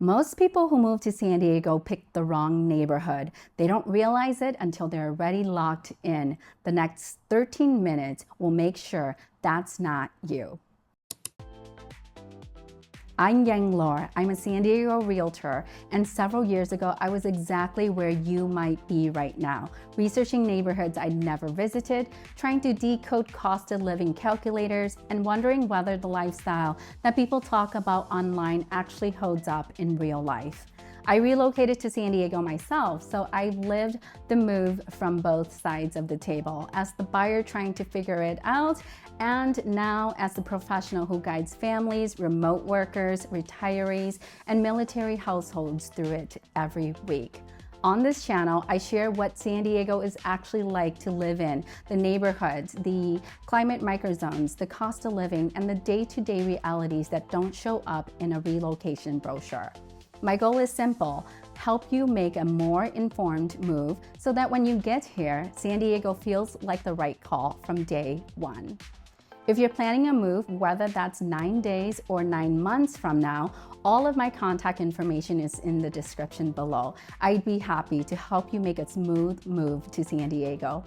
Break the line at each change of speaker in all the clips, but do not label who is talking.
Most people who move to San Diego pick the wrong neighborhood. They don't realize it until they're already locked in. The next 13 minutes will make sure that's not you. I'm Yang Lor. I'm a San Diego realtor, and several years ago, I was exactly where you might be right now, researching neighborhoods I'd never visited, trying to decode cost of living calculators, and wondering whether the lifestyle that people talk about online actually holds up in real life. I relocated to San Diego myself, so I've lived the move from both sides of the table, as the buyer trying to figure it out, and now as the professional who guides families, remote workers, retirees, and military households through it every week. On this channel, I share what San Diego is actually like to live in, the neighborhoods, the climate microzones, the cost of living, and the day-to-day realities that don't show up in a relocation brochure. My goal is simple: help you make a more informed move so that when you get here, San Diego feels like the right call from day one. If you're planning a move, whether that's 9 days or 9 months from now, all of my contact information is in the description below. I'd be happy to help you make a smooth move to San Diego.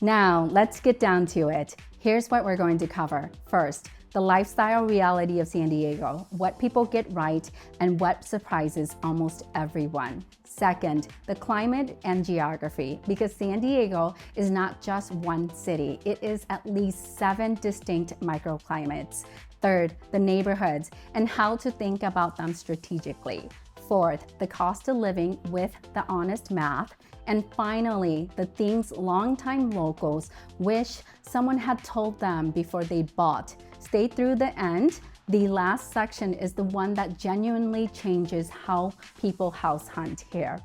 Now, let's get down to it. Here's what we're going to cover. First, the lifestyle reality of San Diego, what people get right, and what surprises almost everyone. Second, the climate and geography, because San Diego is not just one city, it is at least 7 distinct microclimates. Third, the neighborhoods and how to think about them strategically. Fourth, the cost of living with the honest math. And finally, the things longtime locals wish someone had told them before they bought. Stay through the end. The last section is the one that genuinely changes how people house hunt here.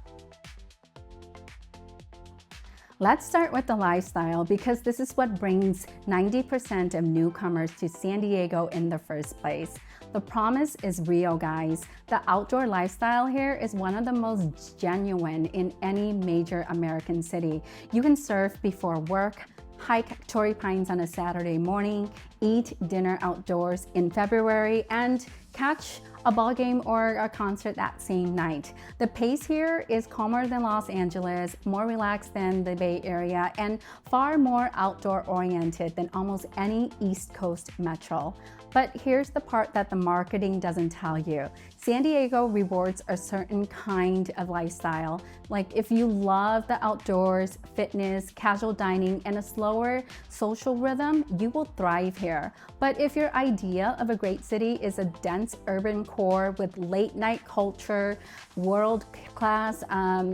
Let's start with the lifestyle, because this is what brings 90% of newcomers to San Diego in the first place. The promise is real, guys. The outdoor lifestyle here is one of the most genuine in any major American city. You can surf before work, hike Torrey Pines on a Saturday morning, eat dinner outdoors in February, and catch a ball game or a concert that same night. The pace here is calmer than Los Angeles, more relaxed than the Bay Area, and far more outdoor oriented than almost any East Coast metro. But here's the part that the marketing doesn't tell you. San Diego rewards a certain kind of lifestyle. Like if you love the outdoors, fitness, casual dining, and a slower social rhythm, you will thrive here. But if your idea of a great city is a dense urban core with late night culture, world-class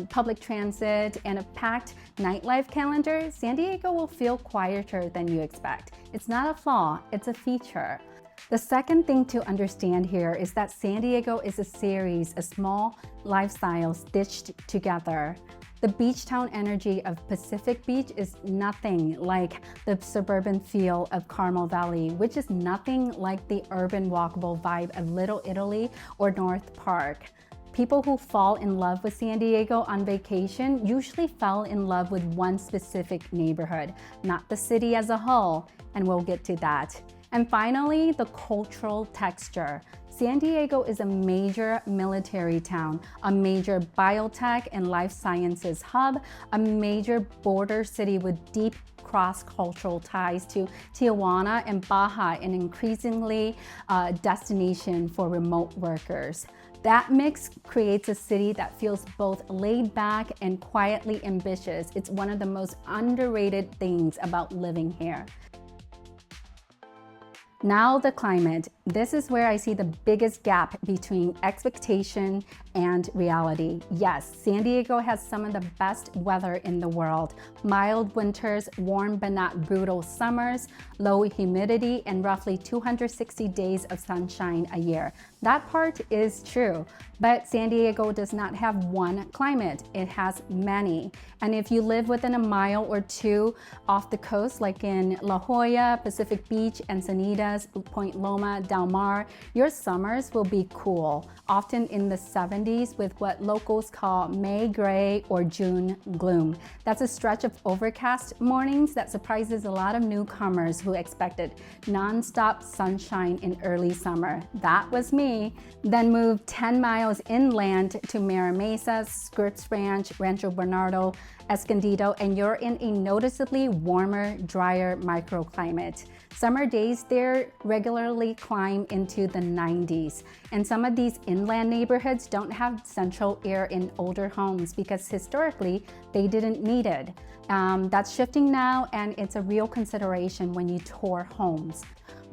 public transit, and a packed nightlife calendar, San Diego will feel quieter than you expect. It's not a flaw, it's a feature. The second thing to understand here is that San Diego is a series of small lifestyles stitched together. The beach town energy of Pacific Beach is nothing like the suburban feel of Carmel Valley, which is nothing like the urban walkable vibe of Little Italy or North Park. People who fall in love with San Diego on vacation usually fell in love with one specific neighborhood, not the city as a whole, and we'll get to that. And finally, the cultural texture. San Diego is a major military town, a major biotech and life sciences hub, a major border city with deep cross-cultural ties to Tijuana and Baja, and increasingly a destination for remote workers. That mix creates a city that feels both laid back and quietly ambitious. It's one of the most underrated things about living here. Now the climate. This is where I see the biggest gap between expectation and reality. Yes, San Diego has some of the best weather in the world. Mild winters, warm but not brutal summers, low humidity, and roughly 260 days of sunshine a year. That part is true, but San Diego does not have one climate. It has many. And if you live within a mile or two off the coast, like in La Jolla, Pacific Beach, Encinitas, Point Loma, Del Mar, your summers will be cool, often in the 70s with what locals call May gray or June gloom. That's a stretch of overcast mornings that surprises a lot of newcomers who expected non-stop sunshine in early summer. That was me. Then move 10 miles inland to Mira Mesa, Scripps Ranch, Rancho Bernardo, Escondido, and you're in a noticeably warmer, drier microclimate. Summer days there regularly climb into the 90s, and some of these inland neighborhoods don't have central air in older homes because historically they didn't need it. That's shifting now, and it's a real consideration when you tour homes.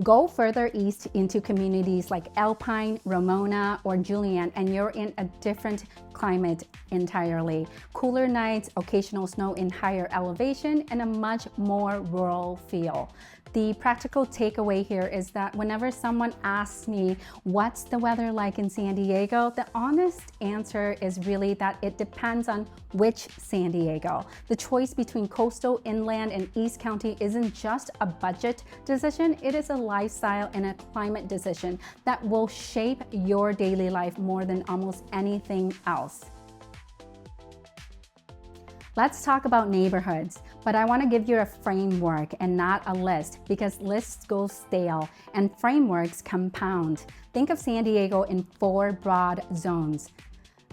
Go further east into communities like Alpine, Ramona, or Julian, and you're in a different climate entirely. Cooler nights, occasional snow in higher elevation, and a much more rural feel. The practical takeaway here is that whenever someone asks me, what's the weather like in San Diego? The honest answer is really that it depends on which San Diego. The choice between coastal, inland, and East County isn't just a budget decision, it is a lifestyle and a climate decision that will shape your daily life more than almost anything else. Let's talk about neighborhoods, but I want to give you a framework and not a list because lists go stale and frameworks compound. Think of San Diego in 4 broad zones.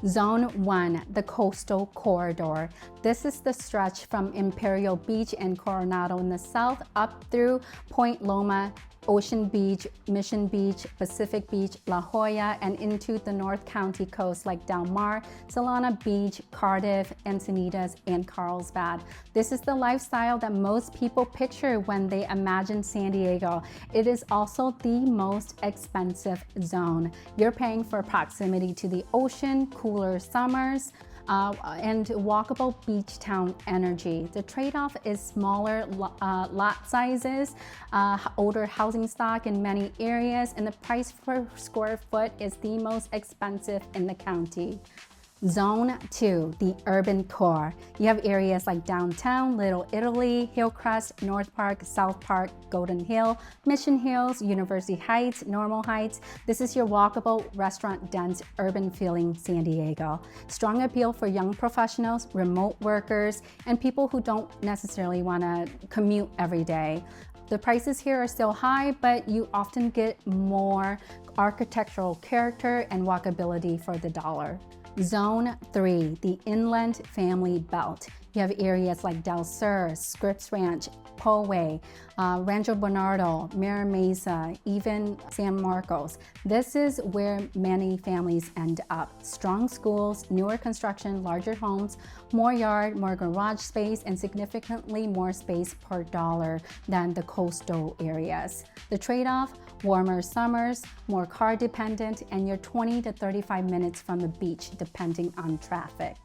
Zone 1, the coastal corridor. This is the stretch from Imperial Beach and Coronado in the south up through Point Loma, Ocean Beach, Mission Beach, Pacific Beach, La Jolla, and into the North County coast like Del Mar, Solana Beach, Cardiff, Encinitas, and Carlsbad. This is the lifestyle that most people picture when they imagine San Diego. It is also the most expensive zone. You're paying for proximity to the ocean, cooler summers, and walkable beach town energy. The trade-off is smaller lot sizes, older housing stock in many areas, and the price per square foot is the most expensive in the county. Zone 2, the urban core. You have areas like downtown, Little Italy, Hillcrest, North Park, South Park, Golden Hill, Mission Hills, University Heights, Normal Heights. This is your walkable, restaurant-dense, urban feeling San Diego. Strong appeal for young professionals, remote workers, and people who don't necessarily want to commute every day. The prices here are still high, but you often get more architectural character and walkability for the dollar. Zone 3, the inland family belt. You have areas like Del Sur, Scripps Ranch, Poway, Rancho Bernardo, Mira Mesa, even San Marcos. This is where many families end up. Strong schools, newer construction, larger homes, more yard, more garage space, and significantly more space per dollar than the coastal areas. The trade-off, warmer summers, more car dependent, and you're 20 to 35 minutes from the beach depending on traffic.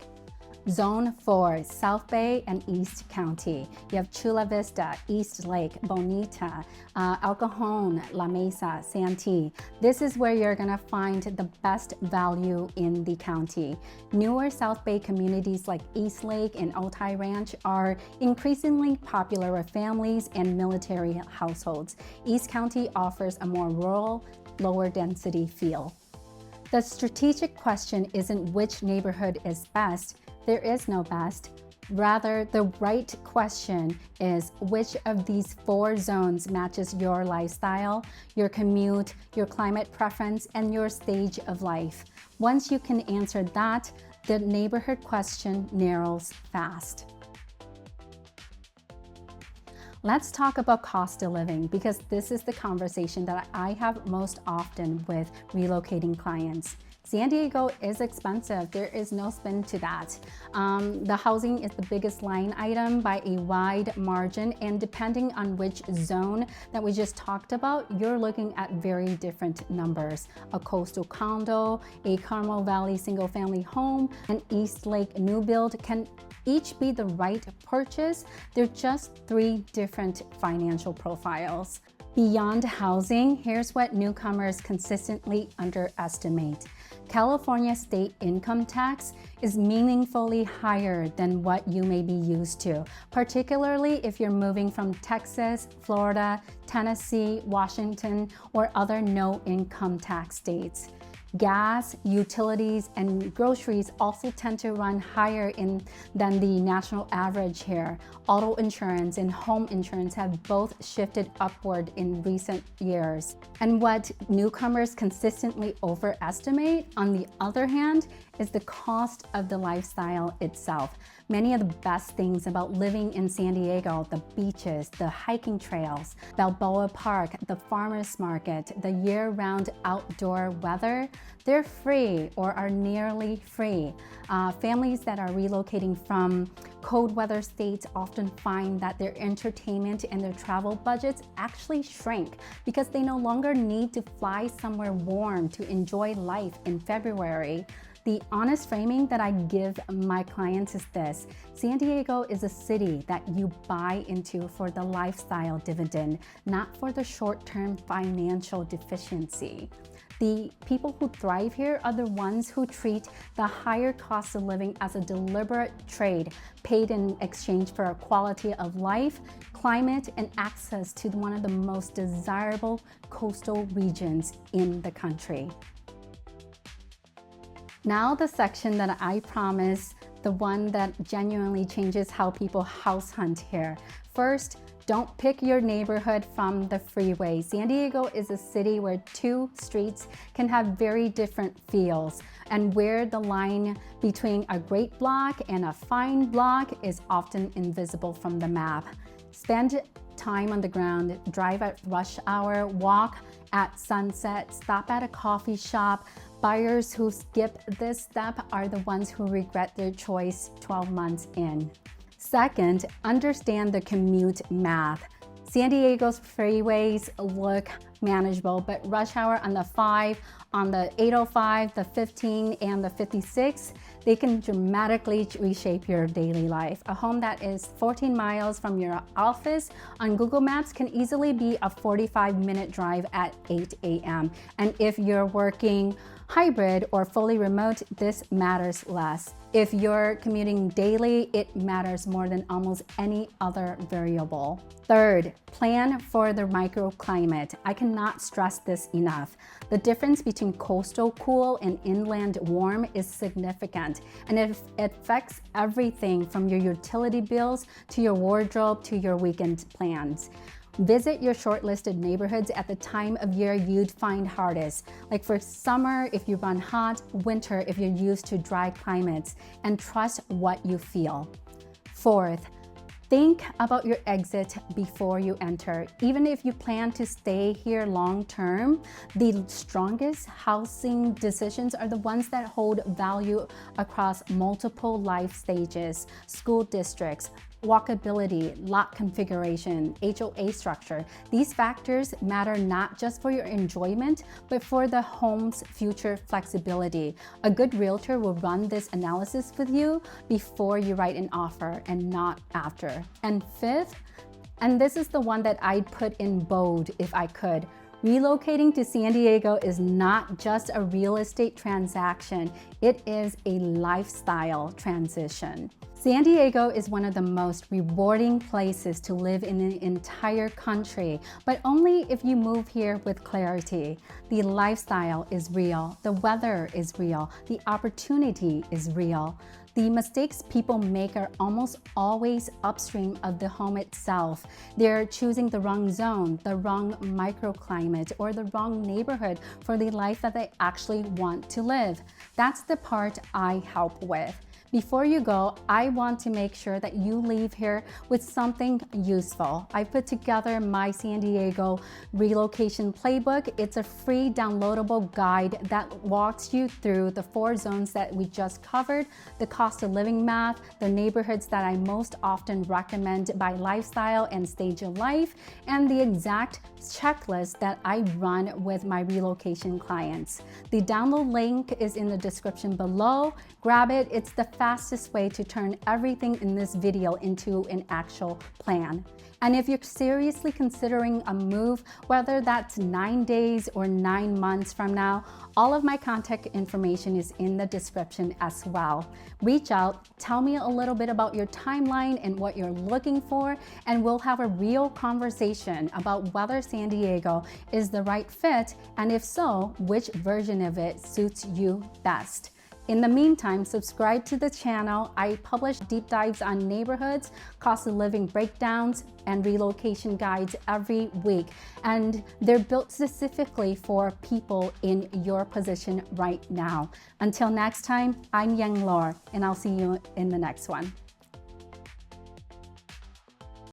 Zone 4, South Bay and East County. You have Chula Vista, East Lake, Bonita, El Cajon, La Mesa, Santee. This is where you're gonna find the best value in the county. Newer South Bay communities like East Lake and Otay Ranch are increasingly popular with families and military households. East County offers a more rural, lower density feel. The strategic question isn't which neighborhood is best. There is no best. Rather, the right question is which of these 4 zones matches your lifestyle, your commute, your climate preference, and your stage of life. Once you can answer that, the neighborhood question narrows fast. Let's talk about cost of living because this is the conversation that I have most often with relocating clients. San Diego is expensive. There is no spin to that. The housing is the biggest line item by a wide margin, and depending on which zone that we just talked about, you're looking at very different numbers. A coastal condo, a Carmel Valley single-family home, an East Lake new build can each be the right purchase. They're just 3 different financial profiles. Beyond housing, here's what newcomers consistently underestimate: California state income tax is meaningfully higher than what you may be used to, particularly if you're moving from Texas, Florida, Tennessee, Washington, or other no income tax states. Gas, utilities, and groceries also tend to run higher than the national average here. Auto insurance and home insurance have both shifted upward in recent years. And what newcomers consistently overestimate, on the other hand, is the cost of the lifestyle itself. Many of the best things about living in San Diego, the beaches, the hiking trails, Balboa Park, the farmers market, the year-round outdoor weather, they're free or are nearly free. Families that are relocating from cold weather states often find that their entertainment and their travel budgets actually shrink because they no longer need to fly somewhere warm to enjoy life in February. The honest framing that I give my clients is this: San Diego is a city that you buy into for the lifestyle dividend, not for the short-term financial deficiency. The people who thrive here are the ones who treat the higher cost of living as a deliberate trade paid in exchange for a quality of life, climate, and access to one of the most desirable coastal regions in the country. Now the section that I promise, the one that genuinely changes how people house hunt here. First, don't pick your neighborhood from the freeway. San Diego is a city where two streets can have very different feels, and where the line between a great block and a fine block is often invisible from the map. Spend time on the ground, drive at rush hour, walk at sunset, stop at a coffee shop. Buyers who skip this step are the ones who regret their choice 12 months in. Second, understand the commute math. San Diego's freeways look manageable, but rush hour on the 5, on the 805, the 15, and the 56, they can dramatically reshape your daily life. A home that is 14 miles from your office on Google Maps can easily be a 45-minute drive at 8 a.m. And if you're working hybrid or fully remote, this matters less. If you're commuting daily, it matters more than almost any other variable. Third, plan for the microclimate. I cannot stress this enough. The difference between coastal cool and inland warm is significant, and it affects everything from your utility bills to your wardrobe to your weekend plans. Visit your shortlisted neighborhoods at the time of year you'd find hardest, like for summer if you run hot, winter if you're used to dry climates, and trust what you feel. Fourth, think about your exit before you enter. Even if you plan to stay here long term, the strongest housing decisions are the ones that hold value across multiple life stages, school districts, walkability, lot configuration, HOA structure. These factors matter not just for your enjoyment, but for the home's future flexibility. A good realtor will run this analysis with you before you write an offer and not after. And fifth, and this is the one that I'd put in bold if I could, relocating to San Diego is not just a real estate transaction, it is a lifestyle transition. San Diego is one of the most rewarding places to live in the entire country, but only if you move here with clarity. The lifestyle is real, the weather is real, the opportunity is real. The mistakes people make are almost always upstream of the home itself. They're choosing the wrong zone, the wrong microclimate, or the wrong neighborhood for the life that they actually want to live. That's the part I help with. Before you go, I want to make sure that you leave here with something useful. I put together my San Diego relocation playbook. It's a free downloadable guide that walks you through the 4 zones that we just covered, the cost of living math, the neighborhoods that I most often recommend by lifestyle and stage of life, and the exact checklist that I run with my relocation clients. The download link is in the description below. Grab it. It's the fastest way to turn everything in this video into an actual plan. And if you're seriously considering a move, whether that's 9 days or 9 months from now, all of my contact information is in the description as well. Reach out, tell me a little bit about your timeline and what you're looking for, and we'll have a real conversation about whether San Diego is the right fit, and if so, which version of it suits you best. In the meantime, subscribe to the channel. I publish deep dives on neighborhoods, cost of living breakdowns, and relocation guides every week. And they're built specifically for people in your position right now. Until next time, I'm Yang Lor, and I'll see you in the next one.